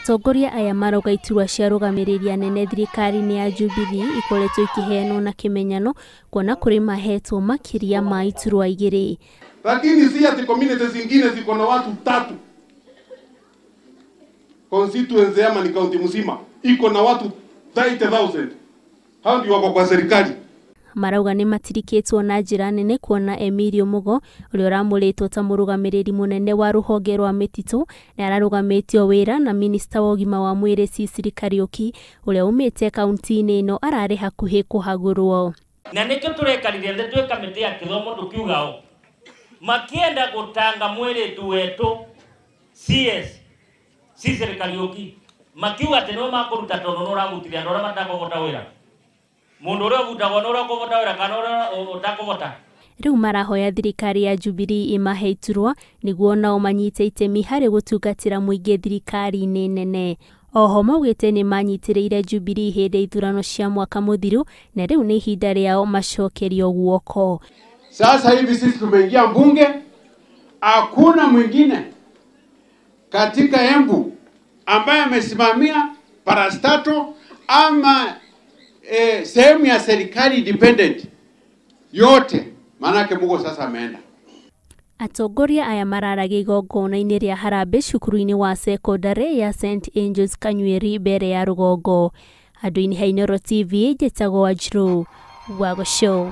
Atongoria aya marauga iturwa cia rũgamĩrĩri anene thirikari-inĩ ya Jubilee ikoretwo ikiheanwo na kimenyano kuona kuri mahetwo makiria ma iturwa 2. Lakini si ati communities zingine ziko na watu 3. Constituency ama ni county mzima iko na watu 30,000. Hao ndio wako kwa serikali. Marauga ni matirikĩtwo na njĩra nene kuona Emilio Mugo ũrĩa ũramũrĩtwo ta mũrũgamĩrĩri mũnene wa rũhonge rwa mĩtitũ na ararũgamĩtio wĩra na minista wa ũgima wa mwĩrĩ Cecily Kariuki ũrĩa umĩte kaunti-inĩ ĩno ararĩ hakuhĩ kũhagũrwo. Na nĩkĩo tũrekarire nĩ twĩ kamĩtĩ ya gĩthomo tũkiuga makienda gũtanga mwĩrĩtu wetũ CS Cecily Kariuki makiuga atĩ no makũruta tondũ no ũragutire andũ arĩa matakũhota wĩra. Rĩu marahoya thirikari ya Jubilee imahe iturwa nĩguo nao manyite itemi harĩ gũtungatĩra mũingĩ thirikari-inĩ nene. Oho maugĩte nĩ manyitĩrĩire Jubilee hĩndĩ ithurano cia mwaka mũthiru na rĩu nĩ ihinda rĩao macokerio guoko. Sasa hivi sisi tumeingia mbunge, hakuna mwingine katika Embu ambaye amesimamia parastato ama sehemu ya serikali independent yote, manake Mugo sasa ameenda. Atongoria aya mararagia igongona-inĩ rĩa Harambee cukuru-inĩ wa secondary ya St Angels Kanyueri mbere ya rũgongo. Andũ-inĩ ha Inooro TV njĩtagwo Wanjiru Wago Show.